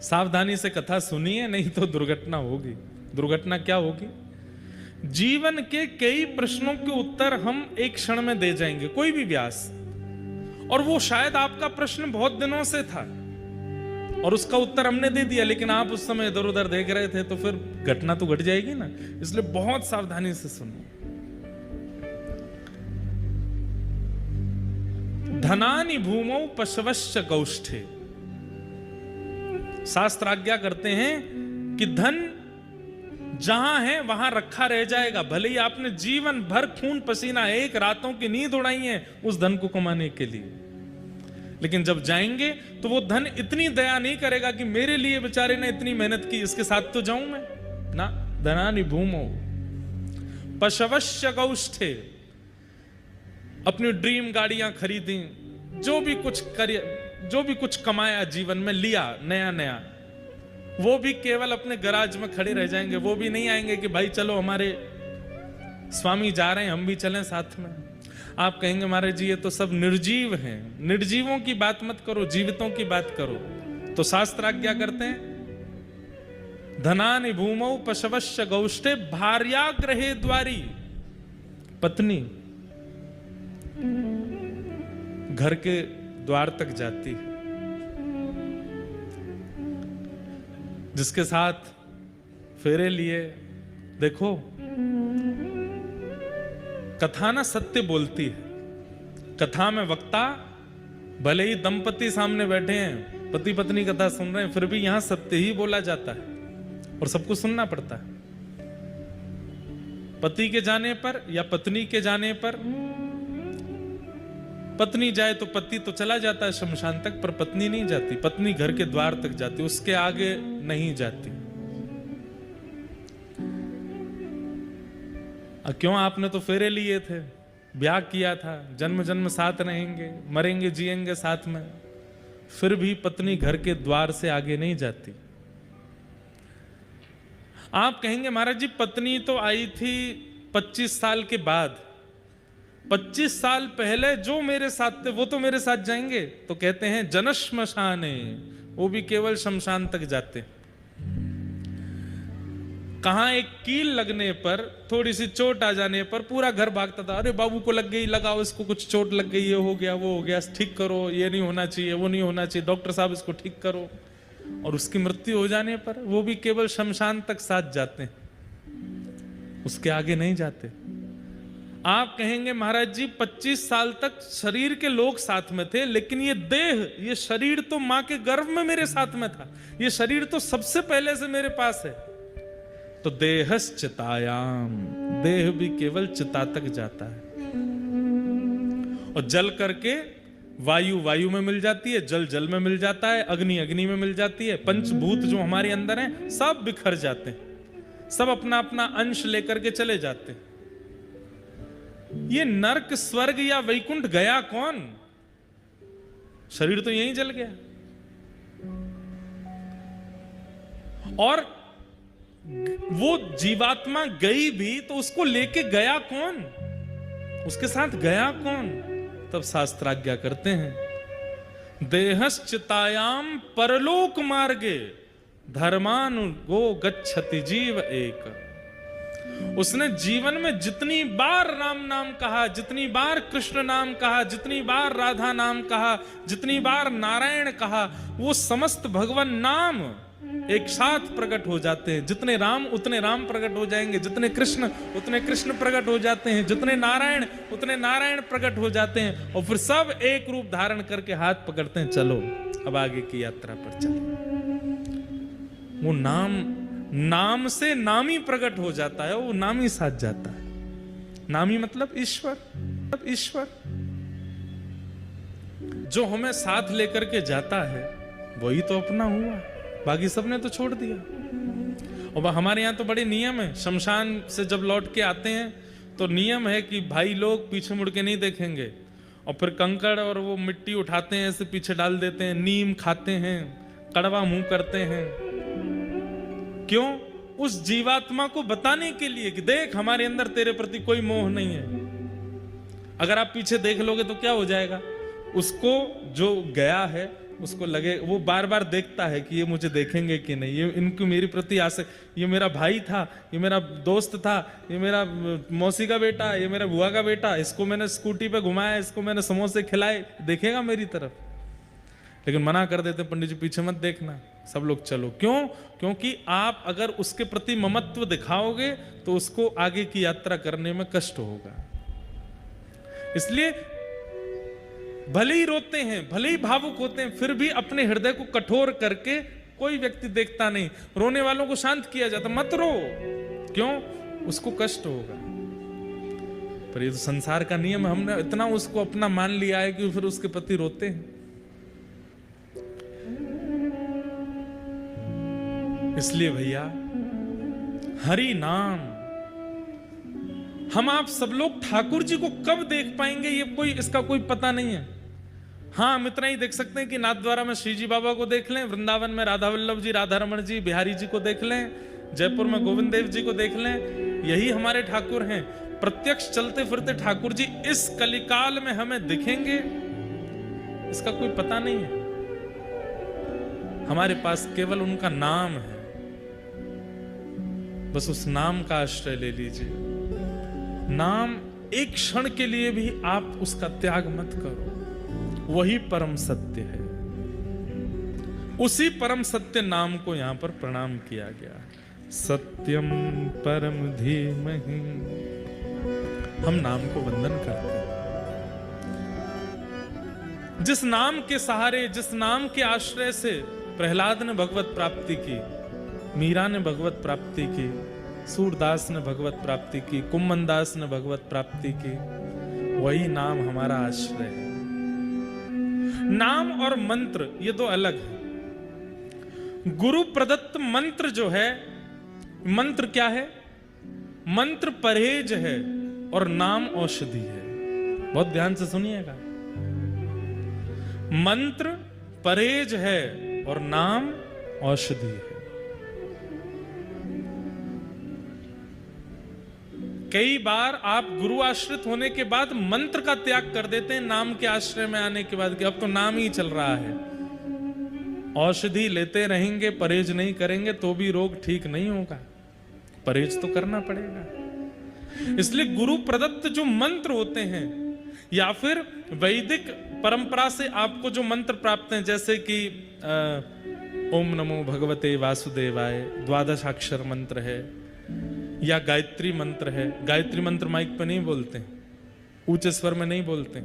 सावधानी से कथा सुनिए, नहीं तो दुर्घटना होगी। दुर्घटना क्या होगी? जीवन के कई प्रश्नों के उत्तर हम एक क्षण में दे जाएंगे, कोई भी व्यास, और वो शायद आपका प्रश्न बहुत दिनों से था और उसका उत्तर हमने दे दिया, लेकिन आप उस समय इधर उधर देख रहे थे, तो फिर घटना तो घट जाएगी ना। इसलिए बहुत सावधानी से सुनो। धनानि भूमौ पशवश्च गौष्ठे। शास्त्र आज्ञा करते हैं कि धन जहां है वहां रखा रह जाएगा, भले ही आपने जीवन भर खून पसीना एक रातों की नींद उड़ाई है उस धन को कमाने के लिए, लेकिन जब जाएंगे तो वो धन इतनी दया नहीं करेगा कि मेरे लिए बेचारे ने इतनी मेहनत की, इसके साथ तो जाऊं मैं ना। धनानि भूमौ पशवश्च गौष्ठे। अपनी ड्रीम गाड़ियां खरीदी, जो भी कुछ कमाया जीवन में, लिया नया नया, वो भी केवल अपने गराज में खड़े रह जाएंगे। वो भी नहीं आएंगे कि भाई चलो हमारे स्वामी जा रहे हैं हम भी चलें साथ में। आप कहेंगे महाराज जी ये तो सब निर्जीव हैं। निर्जीवों की बात मत करो, जीवितों की बात करो। तो शास्त्र आज्ञा करते हैं धनानि भूमौ पशवश्च गौष्ठे भार्याग्रहे द्वारी। पत्नी घर के द्वार तक जाती है, जिसके साथ फेरे लिए। देखो कथा ना सत्य बोलती है। कथा में वक्ता भले ही दंपति सामने बैठे हैं, पति पत्नी कथा सुन रहे हैं, फिर भी यहां सत्य ही बोला जाता है और सबको सुनना पड़ता है। पति के जाने पर या पत्नी के जाने पर, पत्नी जाए तो पति तो चला जाता है शमशान तक, पर पत्नी नहीं जाती। पत्नी घर के द्वार तक जाती, उसके आगे नहीं जाती। क्यों? आपने तो फेरे लिए थे, ब्याह किया था, जन्म जन्म साथ रहेंगे, मरेंगे जिएंगे साथ में, फिर भी पत्नी घर के द्वार से आगे नहीं जाती। आप कहेंगे महाराज जी पत्नी तो आई थी 25 साल के बाद, 25 साल पहले जो मेरे साथ थे वो तो मेरे साथ जाएंगे। तो कहते हैं जनश्मशाने, वो भी केवल शमशान तक जाते। कहां एक कील लगने पर, थोड़ी सी चोट आ जाने पर पूरा घर भागता था, अरे बाबू को लग गई, लगाओ इसको, कुछ चोट लग गई, ये हो गया वो हो गया, ठीक करो, ये नहीं होना चाहिए वो नहीं होना चाहिए, डॉक्टर साहब इसको ठीक करो। और उसकी मृत्यु हो जाने पर वो भी केवल शमशान तक साथ जाते हैं, उसके आगे नहीं जाते। आप कहेंगे महाराज जी 25 साल तक शरीर के लोग साथ में थे, लेकिन ये देह, ये शरीर तो मां के गर्भ में मेरे साथ में था, ये शरीर तो सबसे पहले से मेरे पास है। तो देहश्चितायाम, देह भी केवल चिता तक जाता है। और जल करके वायु वायु में मिल जाती है, जल जल में मिल जाता है, अग्नि अग्नि में मिल जाती है, पंचभूत जो हमारे अंदर हैं सब बिखर जाते हैं, सब अपना अपना अंश लेकर के चले जाते हैं। ये नरक स्वर्ग या वैकुंठ गया कौन? शरीर तो यहीं जल गया। और वो जीवात्मा गई भी तो उसको लेके गया कौन? उसके साथ गया कौन? तब शास्त्राज्ञा करते हैं देहश्चितायाम परलोक मार्गे धर्मानुगो गच्छति जीव एक। उसने जीवन में जितनी बार राम नाम कहा, जितनी बार कृष्ण नाम कहा, जितनी बार राधा नाम कहा, जितनी बार नारायण कहा, वो समस्त भगवान नाम एक साथ प्रकट हो जाते हैं। जितने राम उतने राम प्रकट हो जाएंगे, जितने कृष्ण उतने कृष्ण प्रकट हो जाते हैं, जितने नारायण उतने नारायण प्रकट हो जाते हैं। और फिर सब एक रूप धारण करके हाथ पकड़ते हैं, चलो अब आगे की यात्रा पर चलो। वो नाम से नामी प्रकट हो जाता है, वो नामी साथ जाता है। नामी मतलब ईश्वर। ईश्वर जो हमें साथ लेकर के जाता है वही तो अपना हुआ, बाकी सबने तो छोड़ दिया। और हमारे यहाँ तो बड़े नियम है, शमशान से जब लौट के आते हैं तो नियम है कि भाई लोग पीछे मुड़ के नहीं देखेंगे, और फिर कंकड़ और वो मिट्टी उठाते हैं, ऐसे पीछे डाल देते हैं, नीम खाते हैं, कड़वा मुंह करते हैं। क्यों? उस जीवात्मा को बताने के लिए कि देख हमारे अंदर तेरे प्रति कोई मोह नहीं है। अगर आप पीछे देख लोगे तो क्या हो जाएगा? उसको जो गया है उसको लगे, वो बार बार देखता है कि ये मुझे देखेंगे कि नहीं, ये इनको मेरी प्रति आसे, ये मेरा भाई था, ये मेरा दोस्त था, ये मेरा मौसी का बेटा, ये मेरा बुआ का बेटा, इसको मैंने स्कूटी पे घुमाया, इसको मैंने समोसे खिलाए, देखेगा मेरी तरफ। लेकिन मना कर देते, पंडित जी पीछे मत देखना, सब लोग चलो। क्यों? क्योंकि आप अगर उसके प्रति ममत्व दिखाओगे तो उसको आगे की यात्रा करने में कष्ट होगा। इसलिए भले ही रोते हैं, भले ही भावुक होते हैं, फिर भी अपने हृदय को कठोर करके, कोई व्यक्ति देखता नहीं, रोने वालों को शांत किया जाता, मत रो। क्यों? उसको कष्ट होगा। पर ये तो संसार का नियम है, हमने इतना उसको अपना मान लिया है कि फिर उसके प्रति रोते हैं। इसलिए भैया हरि नाम, हम आप सब लोग ठाकुर जी को कब देख पाएंगे ये कोई, इसका कोई पता नहीं है। हाँ, हम इतना ही देख सकते हैं कि नाथद्वारा में श्री जी बाबा को देख लें, वृंदावन में राधा वल्लभ जी, राधा रमण जी, बिहारी जी को देख लें, जयपुर में गोविंद देव जी को देख लें, यही हमारे ठाकुर हैं। प्रत्यक्ष चलते फिरते ठाकुर जी इस कलिकाल में हमें दिखेंगे, इसका कोई पता नहीं है। हमारे पास केवल उनका नाम है, बस उस नाम का आश्रय ले लीजिए। नाम एक क्षण के लिए भी आप उसका त्याग मत करो, वही परम सत्य है। उसी परम सत्य नाम को यहां पर प्रणाम किया गया। सत्यम परम धीमहि, हम नाम को वंदन करते हैं। जिस नाम के सहारे, जिस नाम के आश्रय से प्रहलाद ने भगवत प्राप्ति की, मीरा ने भगवत प्राप्ति की, सूरदास ने भगवत प्राप्ति की, कुम्मन दास ने भगवत प्राप्ति की, वही नाम हमारा आश्रय है। नाम और मंत्र ये दो अलग है। गुरु प्रदत्त मंत्र जो है, मंत्र क्या है? मंत्र परहेज है और नाम औषधि है। बहुत ध्यान से सुनिएगा। मंत्र परहेज है और नाम औषधि है। कई बार आप गुरु आश्रित होने के बाद मंत्र का त्याग कर देते हैं, नाम के आश्रय में आने के बाद कि अब तो नाम ही चल रहा है। औषधि लेते रहेंगे, परहेज नहीं करेंगे तो भी रोग ठीक नहीं होगा, परहेज तो करना पड़ेगा। इसलिए गुरु प्रदत्त जो मंत्र होते हैं, या फिर वैदिक परंपरा से आपको जो मंत्र प्राप्त हैं, जैसे कि ओम नमो भगवते वासुदेवाय 12 अक्षर मंत्र है, या गायत्री मंत्र है। गायत्री मंत्र माइक पे नहीं बोलते, ऊंचे स्वर में नहीं बोलते।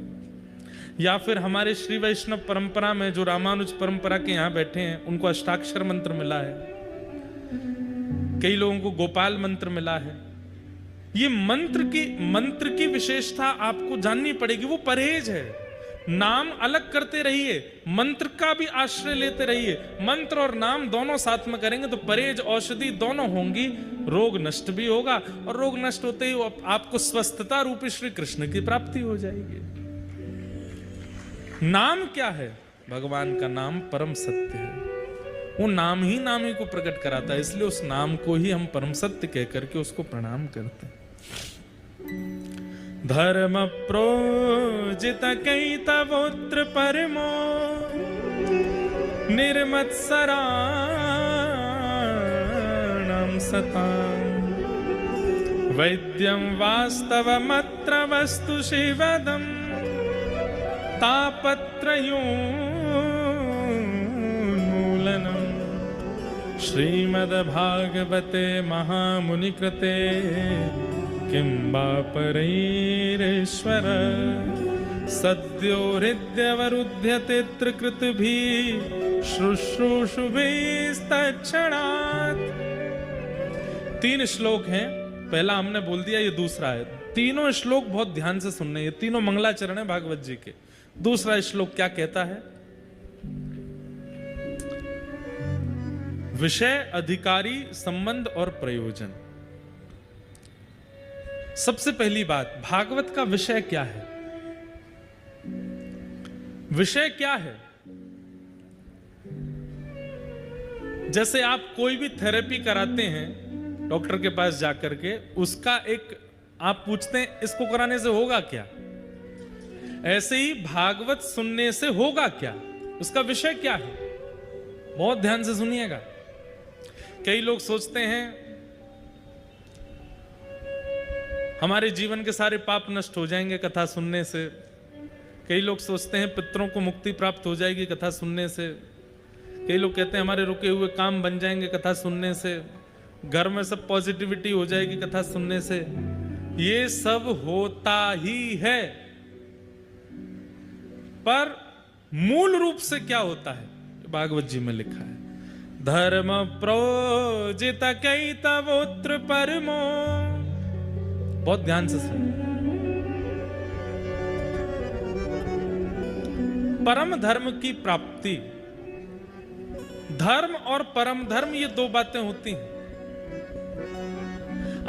या फिर हमारे श्री वैष्णव परंपरा में जो रामानुज परंपरा के यहां बैठे हैं, उनको अष्टाक्षर मंत्र मिला है, कई लोगों को गोपाल मंत्र मिला है। ये मंत्र की विशेषता आपको जाननी पड़ेगी, वो परहेज है। नाम अलग करते रहिए, मंत्र का भी आश्रय लेते रहिए। मंत्र और नाम दोनों साथ में करेंगे तो परहेज औषधि दोनों होंगी, रोग नष्ट भी होगा, और रोग नष्ट होते ही आपको स्वस्थता रूपी श्री कृष्ण की प्राप्ति हो जाएगी। नाम क्या है? भगवान का नाम परम सत्य है। वो नाम ही को प्रकट कराता है, इसलिए उस नाम को ही हम परम सत्य कह करके उसको प्रणाम करते हैं। धर्म प्रोजित कैतवोत्र परमो निर्मत्सराणां सतां वैद्यं वास्तवमत्र वस्तु शिवदं तापत्रयोन्मूलनं श्रीमद्भागवते महामुनिकृते किं वा परैरेश्वर सद्यो हृद्यवरुध्यते त्रिकृतिभिः शुश्रूषुभिस्तत्क्षणात्। 3 श्लोक हैं, पहला हमने बोल दिया, ये दूसरा है। तीनों श्लोक बहुत ध्यान से सुनने, ये तीनों मंगलाचरण है भागवत जी के। दूसरा श्लोक क्या कहता है? विषय, अधिकारी, संबंध और प्रयोजन। सबसे पहली बात, भागवत का विषय क्या है? विषय क्या है? जैसे आप कोई भी थेरेपी कराते हैं डॉक्टर के पास जाकर के, उसका एक आप पूछते हैं इसको कराने से होगा क्या, ऐसे ही भागवत सुनने से होगा क्या। उसका विषय क्या है? बहुत ध्यान से सुनिएगा। कई लोग सोचते हैं हमारे जीवन के सारे पाप नष्ट हो जाएंगे कथा सुनने से। कई लोग सोचते हैं पितरों को मुक्ति प्राप्त हो जाएगी कथा सुनने से। कई लोग कहते हैं हमारे रुके हुए काम बन जाएंगे कथा सुनने से। घर में सब पॉजिटिविटी हो जाएगी कथा सुनने से। ये सब होता ही है, पर मूल रूप से क्या होता है भागवत जी में लिखा है। धर्म प्रोजित कैतवोत्र परमो। बहुत ध्यान से सुनो। परम धर्म की प्राप्ति, धर्म और परम धर्म ये दो बातें होती हैं।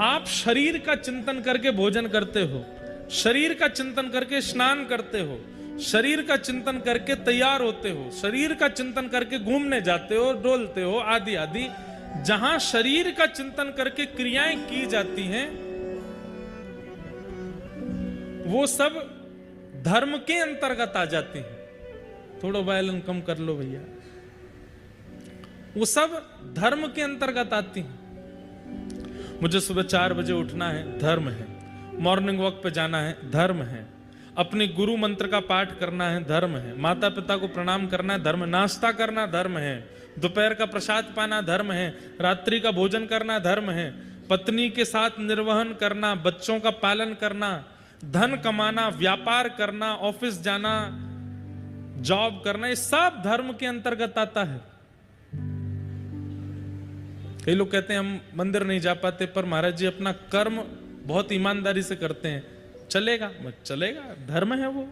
आप शरीर का चिंतन करके भोजन करते हो, शरीर का चिंतन करके स्नान करते हो, शरीर का चिंतन करके तैयार होते हो, शरीर का चिंतन करके घूमने जाते हो, डोलते हो, आदि आदि। जहां शरीर का चिंतन करके क्रियाएं की जाती हैं वो सब धर्म के अंतर्गत आ जाती हैं। थोड़ा वायलन कम कर लो भैया। वो सब धर्म के अंतर्गत आती हैं। मुझे सुबह 4 बजे उठना है, धर्म है। मॉर्निंग वॉक पे जाना है, धर्म है। अपने गुरु मंत्र का पाठ करना है, धर्म है। माता पिता को प्रणाम करना है, धर्म। नाश्ता करना धर्म है। दोपहर का प्रसाद पाना धर्म है। रात्रि का भोजन करना धर्म है। पत्नी के साथ निर्वहन करना, बच्चों का पालन करना, धन कमाना, व्यापार करना, ऑफिस जाना, जॉब करना, ये सब धर्म के अंतर्गत आता है। कई लोग कहते हैं हम मंदिर नहीं जा पाते, पर महाराज जी अपना कर्म बहुत ईमानदारी से करते हैं। चलेगा मत चलेगा, धर्म है वो।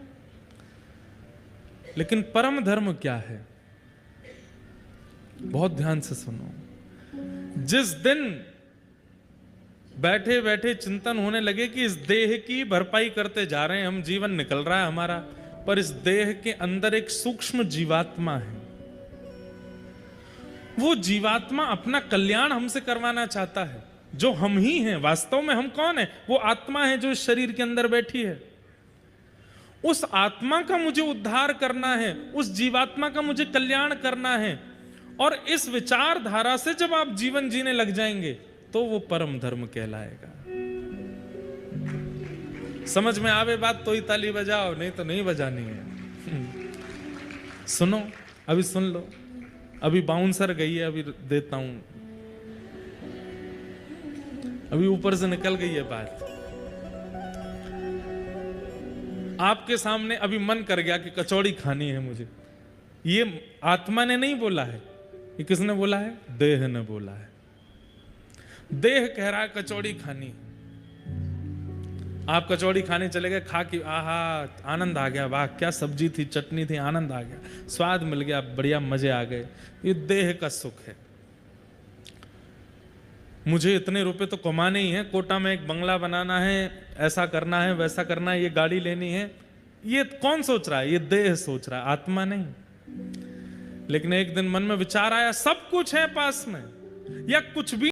लेकिन परम धर्म क्या है? बहुत ध्यान से सुनो। जिस दिन बैठे बैठे चिंतन होने लगे कि इस देह की भरपाई करते जा रहे हैं हम, जीवन निकल रहा है हमारा, पर इस देह के अंदर एक सूक्ष्म जीवात्मा है। वो जीवात्मा अपना कल्याण हमसे करवाना चाहता है, जो हम ही हैं। वास्तव में हम कौन है? वो आत्मा है जो इस शरीर के अंदर बैठी है। उस आत्मा का मुझे उद्धार करना है, उस जीवात्मा का मुझे कल्याण करना है। और इस विचारधारा से जब आप जीवन जीने लग जाएंगे तो वो परम धर्म कहलाएगा। समझ में आवे बात तो ही ताली बजाओ, नहीं तो नहीं बजानी है। सुनो, अभी सुन लो। अभी बाउंसर गई है, अभी देता हूं। अभी ऊपर से निकल गई है बात। आपके सामने अभी मन कर गया कि कचौड़ी खानी है मुझे। ये आत्मा ने नहीं बोला है, ये किसने बोला है? देह ने बोला है। देह कह रहा है कचौड़ी खानी। आप कचौड़ी खाने चले गए, खा के आहा आनंद आ गया, वाह क्या सब्जी थी, चटनी थी, आनंद आ गया, स्वाद मिल गया, बढ़िया मजे आ गए। ये देह का सुख है। मुझे इतने रुपए तो कमाने ही है, कोटा में एक बंगला बनाना है, ऐसा करना है, वैसा करना है, ये गाड़ी लेनी है। ये कौन सोच रहा है? ये देह सोच रहा है, आत्मा नहीं। लेकिन एक दिन मन में विचार आया सब कुछ है पास में, या कुछ भी